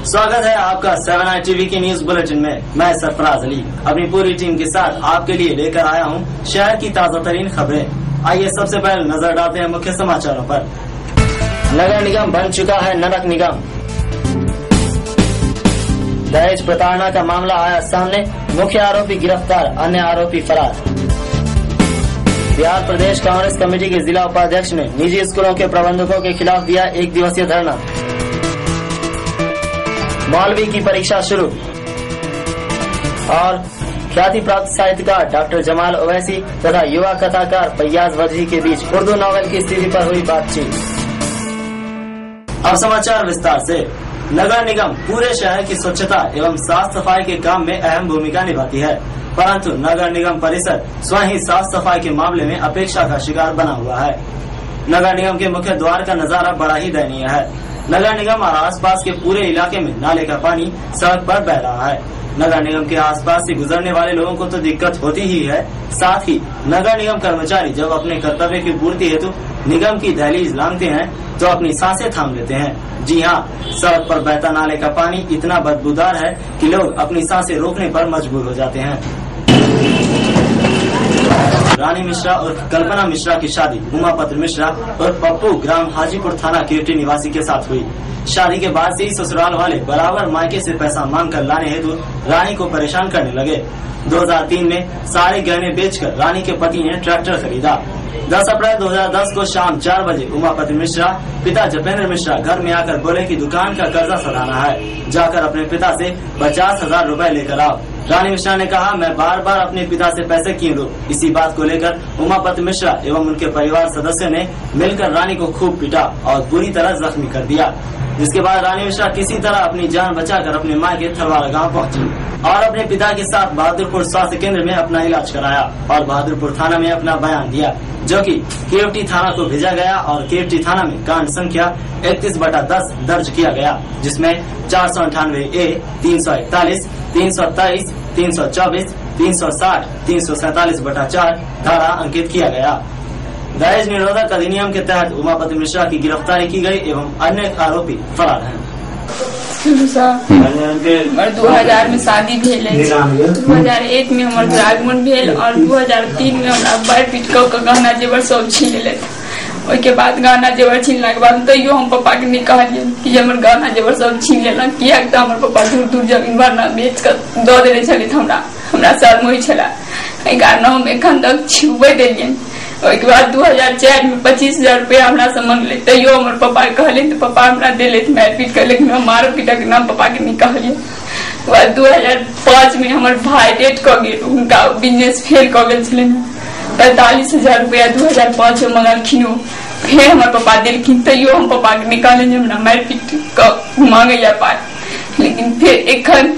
स्वागत है आपका 7 आई टीवी के न्यूज बुलेटिन में। मैं सरफराज अली अपनी पूरी टीम के साथ आपके लिए लेकर आया हूं शहर की ताजा तरीन खबरें। आइए सबसे पहले नजर डालते हैं मुख्य समाचारों पर। नगर निगम बन चुका है नरक निगम। दहेज प्रताड़ना का मामला आया सामने, मुख्य आरोपी गिरफ्तार, अन्य आरोपी फरार। बिहार प्रदेश कांग्रेस कमेटी के जिला उपाध्यक्ष ने निजी स्कूलों के प्रबंधकों के खिलाफ दिया 1 दिवसीय धरना। मौलवी की परीक्षा शुरू। और ख्याति प्राप्त साहित्यकार डॉक्टर जमाल ओवैसी तथा युवा कथाकार फैयाज वजही के बीच उर्दू नॉवेल की स्थिति पर हुई बातचीत। अब समाचार विस्तार से। नगर निगम पूरे शहर की स्वच्छता एवं साफ सफाई के काम में अहम भूमिका निभाती है, परंतु नगर निगम परिसर स्वयं ही साफ सफाई के मामले में अपेक्षा का शिकार बना हुआ है। नगर निगम के मुख्य द्वार का नजारा बड़ा ही दयनीय है। नगर निगम और आसपास के पूरे इलाके में नाले का पानी सड़क पर बह रहा है। नगर निगम के आसपास से गुजरने वाले लोगों को तो दिक्कत होती ही है, साथ ही नगर निगम कर्मचारी जब अपने कर्तव्य की पूर्ति हेतु निगम की दहलीज लांघते हैं तो अपनी सांसें थाम लेते हैं। जी हाँ, सड़क पर बहता नाले का पानी इतना बदबूदार है कि लोग अपनी सांसें रोकने पर मजबूर हो जाते हैं। रानी मिश्रा और कल्पना मिश्रा की शादी उमापत्र मिश्रा और पप्पू ग्राम हाजीपुर थाना केवटी निवासी के साथ हुई। शादी के बाद से ही ससुराल वाले बराबर मायके से पैसा मांग कर लाने हेतु रानी को परेशान करने लगे। 2003 में सारे गहने बेचकर रानी के पति ने ट्रैक्टर खरीदा। 10 अप्रैल 2010 को शाम 4 बजे उमापति मिश्रा पिता जपेंद्र मिश्रा घर में आकर बोले कि दुकान का कर्जा सधाना है, जाकर अपने पिता से 50,000 रूपए लेकर आओ। रानी मिश्रा ने कहा, मैं बार बार अपने पिता से पैसे क्यों लूं? इसी बात को लेकर उमापति मिश्रा एवं उनके परिवार सदस्यों ने मिलकर रानी को खूब पीटा और बुरी तरह जख्मी कर दिया, जिसके बाद रानी मिश्रा किसी तरह अपनी जान बचाकर अपने मायके थरवाड़ा गांव पहुंची और अपने पिता के साथ बहादुरपुर स्वास्थ्य केंद्र में अपना इलाज कराया और बहादुरपुर थाना में अपना बयान दिया, जो कि केवटी थाना को भेजा गया और केवटी थाना में कांड संख्या 31/10 दर्ज किया गया, जिसमें 498A, 341, 323, 324, 360, 347/4 धारा अंकित किया गया। दहेज निरोधक अधिनियम के तहत उमापति मिश्रा की गिरफ्तारी की गई एवं अन्य आरोपी फरार हैं। 2000 में शादी भेल, 2001 में हमारे आगमन भेल और 2003 में हमारा बार पिटको का गहना जेवर सब छीन ले। के बाद गहना जेवर छीनला के बाद तैयो हम पापा के नहीं कहलिए कि हमर गहना जेवर सब छीन लेला, किया तो हमर पापा दूर दूर जमीन भरना बेच कर दो देने चले। हमरा शर्म होइ छला, कारण हम एखन तक छुबे देलिए। के बाद 2004 में 25,000 रुपया हमरा से मांगले, तैयो हमर पापा कहले तो पापा हमरा देले मारपीट कर, लेकिन हम मार पीटा के नाम पापा के नहीं कहलिए। 2005 में हमर भाई डेट क गेल, उनका बिजनेस फेल क गेल छले। 45,000 रुपया 2005 में मंगलखिन, फिर हमर पापा देलखिन, तैयो हम पापा के नहीं कहले हमरा मारपीट मांगे पाए। लेकिन फिर एखन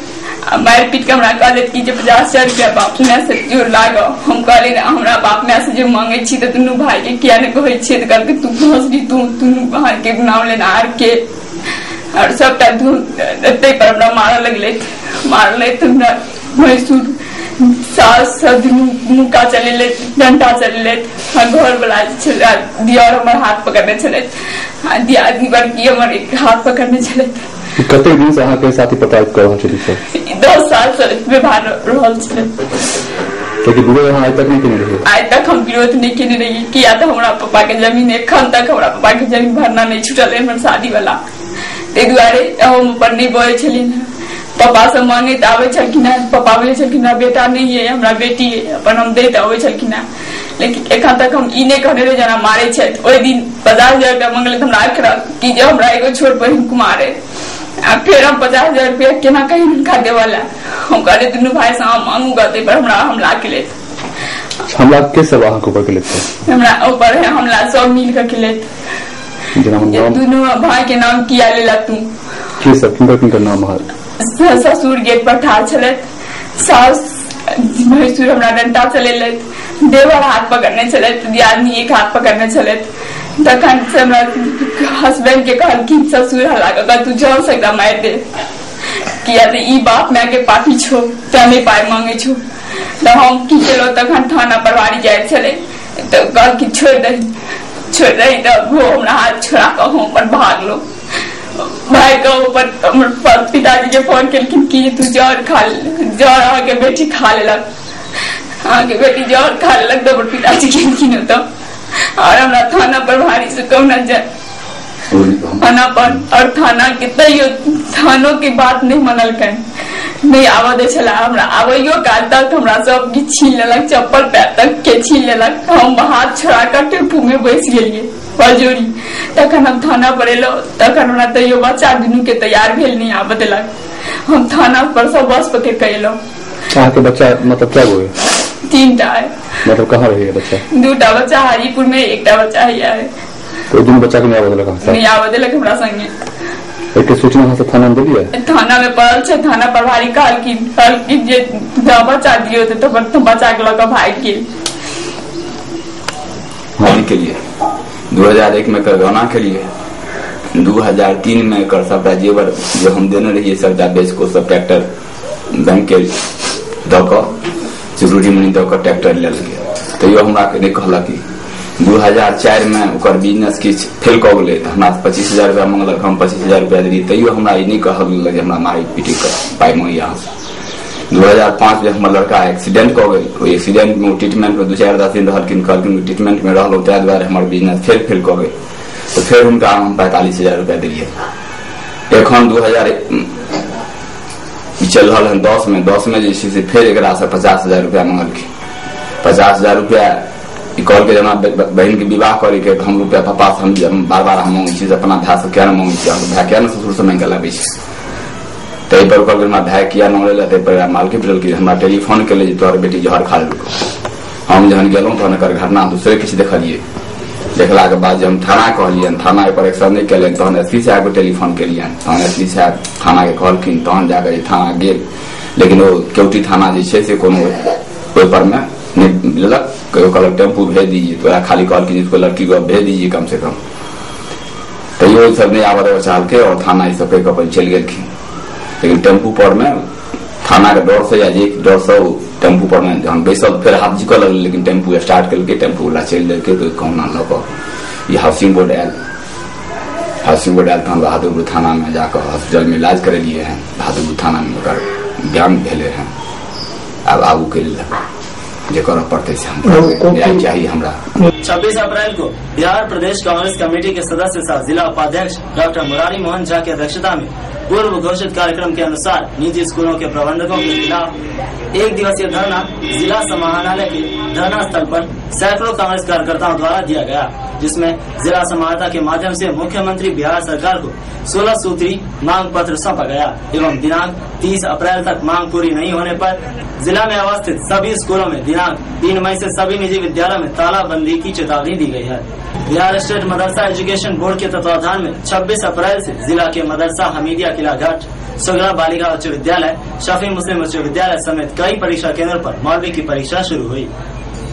मारपीट के हमरा कहले कि 50,000 रुपया बाप ने से जोड़ लागो। हम कहले हमरा बाप ने से जो मांगे छी तो दुनू भाई के किया ने कहै छी, तो कहलके तू फंसली, तू बाहर के नाम लेना आर के और सबटा तू एते पर हमरा मारले तो मैसूर सास मुका चले ले, डंडा चले ले, घर वाला दियार हमर हाथ पकड़ने चले, दियादी बड़की हमर हाथ पकड़ने चले। कते दिन से अहाँके साथी पता कर रहल छली सर? 10 साल से व्यवहार रहल छले। लेकिन विरोध अहाँ आज तक नहीं केने रही? आज तक हम विरोध नहीं केने रही, किया तो हमरा पापा के जमीन एखन तक हमरा पापा के जमीन भरना नहीं छूटल हमर शादी वाला, ते दुआरे हम पर नहीं बोए छलिन। पापा से मांगे तो आवे छलखिन, पापा बोले छलखिन बेटा नहीं है हमरा बेटी है, अपन हम दे आवे छलखिन। लेकिन एखन तक हम ई नहीं कहने रहे जना मारे छै। ओइ दिन 50,000 रुपया मांगले हमरा आखिर कि जे हमरा एगो छोट बहिन कुमार है, फिर हम 50,000 रुपया केना कहीं उनका देवाला। हम कहले दुनू भाई से हम मांगूगा, ते पर हमरा हमला के ले। हमला के सब अहाँ को ऊपर के लेते? हमरा ऊपर है हमला सब मिल कर के ले। दुनू भाई के नाम किया लेला तू? की सब किनका नाम है? ससुर गेट पर ठाड़ छले, सास भैंसुर हमरा डंडा चले ले, देवर हाथ पकड़ने चले, दियादनी एक हाथ पकड़ने चले। तखन से हमरा हस्बैंड के कहलखिन ससुर हला तू जाओ सकता मार दे, किया तो ई बाप मैं के पापी छो, तने पाई मांगे छो। तो हम की केलो, तखन थाना परवारी जाए चले, तो कहलखिन छोड़ दही, तो वो हमरा हाथ छोड़ा कर हम पर भाग लो। भाई का ऊपर पिताजी के फोन केलखिन कि तू जौर खा जौर आके बेटी खा लेलक, आके बेटी जौर खा लेलक तो पिताजी केलखिन तो और हमरा थाना पर भारी से कहना जाए थाना पर, और थाना के तैयो थानों की बात नहीं मनल कर, नहीं आवा दे छला हमरा आबैयो काल तक हमरा सब की छीन लेलक, चप्पल पैर तक के छीन लेलक। हम हाथ छोड़ा कर टेम्पू में बैस गेलिए बजोरी, तखन हम थाना पर एलो, तखन हमरा तैयो बच्चा दुनू के तैयार भेल नहीं आबे देलक। हम थाना पर सब बस पकड़ के एलो। के बच्चा मतलब क्या हुए? 3टा है। मतलब कहाँ रहे बच्चा? 2टा बच्चा हाजीपुर में, 1टा बच्चा है। तो दोनों बच्चा के नहीं आवे देलक? नहीं आवे देलक हमरा संगे। एक सूचना वहाँ से थाना में दिया? थाना में पड़ल छे, थाना प्रभारी कहलखिन जे बच्चा दियो तो बच्चा के लक भाग गेल। होली के लिए 2001 में करगौना के लिए, 2003 में कर सबटा जेवर जो हम देने रहिए सबटा बेच को सब ट्रैक्टर बैंक के दक सिक्योरिटी मनी दक ट्रैक्टर ले गए। तैयो हमरा के नहीं कहलक कि 2004 में ओकर बिजनेस किछ फेल क गेलै त हमरा 25,000 रुपया मंगलक, हम 25,000 रुपया देलिए, तैयो हमरा ई नहीं कहल जे हमरा मारी पीटी कर पाई मंगी यहाँ से। 2005 में हमर लड़का एक्सीडेंट क गेल, ओहि एक्सीडेंट में ट्रीटमेंट में 2-4 दिन रहलखिन, कहलखिन ट्रीटमेंट में रहल तै दुआरे हमर बिजनेस फेल क गेल, तो फिर हुनका हम 45,000 रुपया दिलिए। एखन 2000 चल रहा है 10 में जे से फिर एक 50,000 रुपया मंगलखिन। 50,000 रुपया कॉल के जना बहन के विवाह करे के हम रुपया पापा हम बार बार हम मांगे चीज अपना भाई से क्या न मांगे भाई क्या न ससुर से मांगे लाबे तई पर कॉल के भाई किया न ले तई पर मालके बिरल के हमरा टेलीफोन के ले तोहर बेटी जहर खा लेलको। हम जहन गेलौं तो नकर घटना दूसरे किछ देखलिए, देखला के बाद हम थाना कहलिए, थाना पर एक्शन नहीं केले, तहन एसपी साहब को टेलीफोन केलिए, तहन एसपी साहब थाना के कहलखिन, तहन जाके थाना गेल, लेकिन वो केवटी थाना जे छै से कोनो पेपर में नहीं मिलक, कहलक टेम्पू भेज दीजिए, तो खाली कॉल की जिसको लड़की को भेज दीजिए कम से कम, तो ये सब नहीं आवा चाल के और थाना ये सब अपन चल गए। लेकिन टेम्पू पर में थाना के डर से या डर से टेम्पू पर में हम बैसल फिर हाथ झिक लगे, लेकिन टेम्पू स्टार्ट करके टेम्पू वाला चल देके तो कहना लग ये housing board oil, housing board oil तो हम बहादुरपुर थाना में जाकर हॉस्पिटल में इलाज करे लिए हैं, बहादुरपुर थाना में ज्ञान भेले हैं। अब आगू के लिए पड़ते चाहिए हमरा। 26 अप्रैल को बिहार प्रदेश कांग्रेस कमेटी के सदस्य सह जिला उपाध्यक्ष डॉक्टर मुरारी मोहन झा की अध्यक्षता में पूर्व घोषित कार्यक्रम के अनुसार निजी स्कूलों के प्रबंधकों के खिलाफ 1 दिवसीय धरना जिला समाहरणालय के धरना स्थल पर सैकड़ों कांग्रेस कार्यकर्ताओं द्वारा दिया गया, जिसमें जिला समाहर्ता के माध्यम से मुख्यमंत्री बिहार सरकार को 16 सूत्री मांग पत्र सौंपा गया एवं दिनांक 30 अप्रैल तक मांग पूरी नहीं होने पर जिला में अवस्थित सभी स्कूलों में दिनांक 3 मई से सभी निजी विद्यालयों में तालाबंदी की चेतावनी दी गई है। बिहार स्टेट मदरसा एजुकेशन बोर्ड के तत्वाधान में 26 अप्रैल से जिला के मदरसा हमीदिया किला घाट, सुगरा बालिका उच्च विद्यालय, शफी मुस्लिम उच्च विद्यालय समेत कई परीक्षा केंद्रों पर मौलवी की परीक्षा शुरू हुई।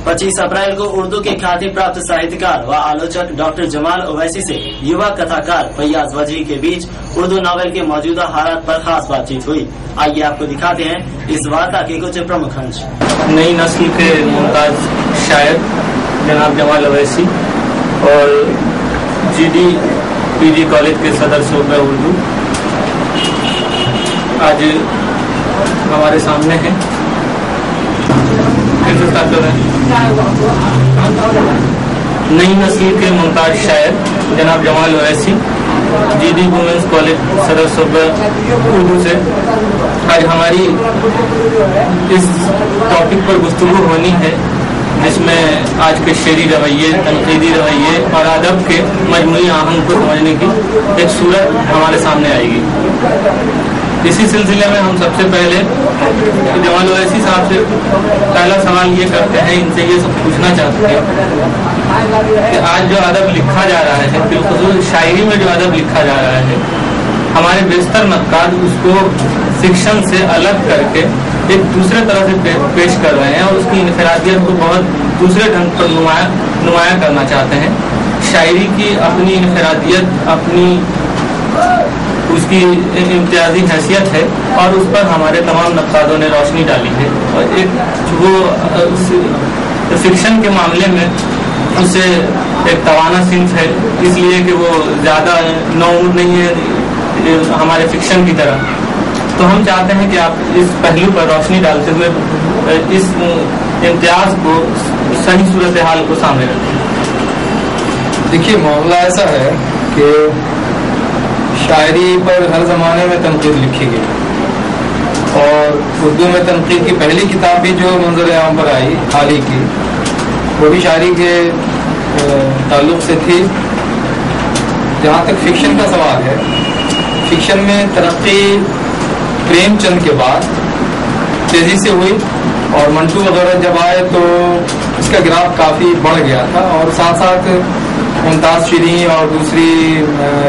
25 अप्रैल को उर्दू के ख्याति प्राप्त साहित्यकार व आलोचक डॉक्टर जमाल ओवैसी से युवा कथाकार फैयाज वजी के बीच उर्दू नॉवेल के मौजूदा हालात पर खास बातचीत हुई। आइए आपको दिखाते हैं इस वार्ता के कुछ प्रमुख अंश। नई नस्ल के मुमताज शायर जनाब जमाल ओवैसी और GD PG कॉलेज के सदर सूबा उर्दू आज हमारे सामने हैं। नई नस्ल के मुमताज शायर जनाब Jamal Owaisi GD women's college सदर सूबा उर्दू से आज हमारी इस टॉपिक पर गुफ्तगू होनी है, जिसमें आज के शेरी रवैये, तनकीदी रवैये और अदब के मजमूई आहंग को समझने की एक सूरत हमारे सामने आएगी। इसी सिलसिले में हम सबसे पहले जमाल ओवैसी साहब से पहला सवाल ये करते हैं, इनसे ये सब पूछना चाहते हैं कि आज जो अदब लिखा जा रहा है, बिलखुसूस शायरी में जो अदब लिखा जा रहा है, हमारे बेशतर नक्काद उसको फिक्शन से अलग करके एक दूसरे तरह से पेश कर रहे हैं और उसकी इनफरादियत को बहुत दूसरे ढंग पर नुमाया करना चाहते हैं। शायरी की अपनी इनफरादियत, अपनी उसकी इम्तियाजी हैसियत है और उस पर हमारे तमाम नक्कादों ने रोशनी डाली है। और एक वो फिक्शन के मामले में उससे एक तवाना सिंफ है, इसलिए कि वो ज़्यादा नौमुद नहीं है, हमारे फिक्शन की तरह। तो हम चाहते हैं कि आप इस पहलू पर रोशनी डालते हुए इस इम्तियाज को, सही सूरत हाल को सामने रखें। देखिए, मामला ऐसा है कि शायरी पर हर जमाने में तनकीद लिखी गई और उर्दू में तनकीद की पहली किताब भी जो मंजर आम पर आई हाल ही की, वो भी शायरी के ताल्लुक से थी। जहाँ तक फिक्शन का सवाल है, फिक्शन में तरक्की प्रेमचंद के बाद तेजी से हुई और मंटू वगैरह जब आए तो इसका ग्राफ काफी बढ़ गया था और साथ साथ मुमताज शिरीन और दूसरी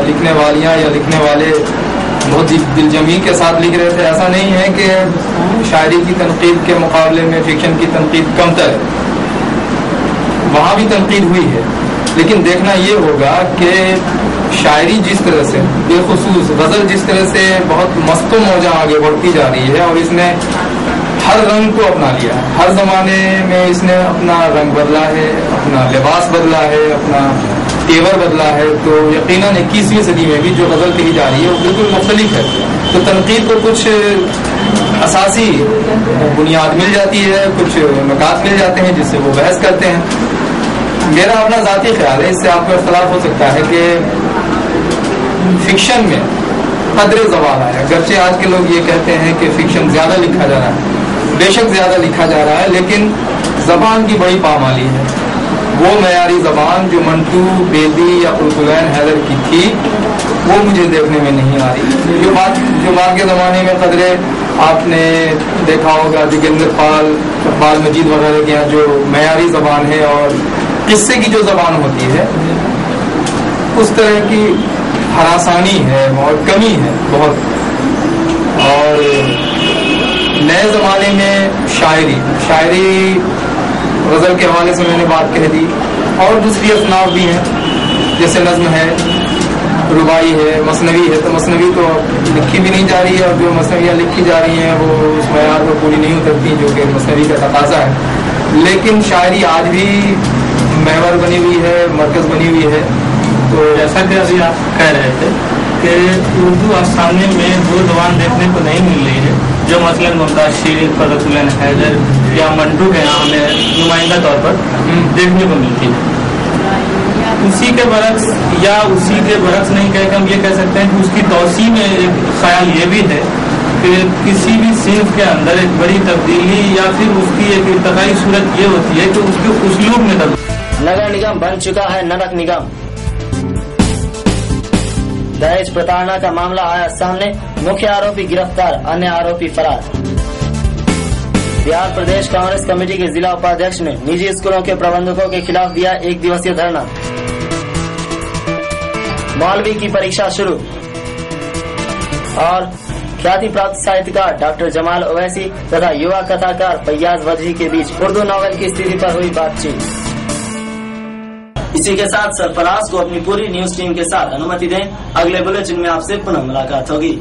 लिखने वालियां या लिखने वाले बहुत दिलजमी के साथ लिख रहे थे। ऐसा नहीं है कि शायरी की तनकीद के मुकाबले में फिक्शन की तनकीद कमतर है, वहां भी तनकीद हुई है। लेकिन देखना ये होगा कि शायरी जिस तरह से, बेखुसूस गजल जिस तरह से बहुत मस्तो मौजा आगे बढ़ती जा रही है और इसने हर रंग को अपना लिया है, हर जमाने में इसने अपना रंग बदला है, अपना लिबास बदला है, अपना तेवर बदला है। तो यकीनन 21वीं सदी में भी जो गजल कही जा रही है वो बिल्कुल मुख्तलिफ है। तो तनकीद को कुछ असासी बुनियाद मिल जाती है, कुछ नुकात मिल जाते हैं जिससे वो बहस करते हैं। मेरा अपना जाती ख्याल है, इससे आपका इख्तलाफ हो सकता है कि फिक्शन में कदरे ज़वाल आया। अगरचे आज के लोग ये कहते हैं कि फिक्शन ज्यादा लिखा जा रहा है, बेशक ज्यादा लिखा जा रहा है, लेकिन जबान की बड़ी पामाली है। वो मयारी जबान जो मंटू, बेदी या पुरतुलैन हैदर की थी, वो मुझे देखने में नहीं आ रही। जो बाद के ज़माने में कदरे आपने देखा होगा जोगिंदर पाल, इकबाल मजीद वगैरह के यहाँ जो मयारी जबान है और किस्से की जो जबान होती है, उस तरह की हरासानी है और कमी है बहुत। और नए जमाने में शायरी गजल के हवाले से मैंने बात कह दी और दूसरी असनाफ भी हैं, जैसे नज्म है, रुबाई है, मसनवी है। तो मसनवी तो लिखी भी नहीं जा रही है और जो मसनवियाँ लिखी जा रही हैं वो उस मयार पर पूरी नहीं उतरती जो कि मसनवी का तकाजा है। लेकिन शायरी आज भी महवर बनी हुई है, मरकज बनी हुई है। तो जैसा कि अभी आप कह रहे थे कि उर्दू अफसाने में दो जबान देखने को नहीं मिल रही है, जो मसलन मुमताज शिरीन, पुरतुलैन हैदर या मंटू के यहाँ हमें नुमाइंदा तौर पर देखने को मिलती है। उसी के बरक्स या उसी के बरक्स नहीं कह के हम ये कह सकते हैं कि उसकी तौसी में एक ख्याल ये भी है कि किसी भी सिंफ के अंदर एक बड़ी तब्दीली या फिर उसकी एक इर्तकाई सूरत ये होती है कि उसके उसलूब में नगर निगम बन चुका है नरक निगम। दहेज प्रताड़ना का मामला आया सामने, मुख्य आरोपी गिरफ्तार, अन्य आरोपी फरार। बिहार प्रदेश कांग्रेस कमेटी के जिला उपाध्यक्ष ने निजी स्कूलों के प्रबंधकों के खिलाफ दिया 1 दिवसीय धरना। मौलवी की परीक्षा शुरू और ख्याति प्राप्त साहित्यकार डॉक्टर जमाल ओवैसी तथा युवा कथाकार फैयाज वजही के बीच उर्दू नॉवेल की स्थिति पर हुई बातचीत। इसी के साथ सरफराज को अपनी पूरी न्यूज टीम के साथ अनुमति दें। अगले बुलेटिन में आपसे पुनः मुलाकात होगी।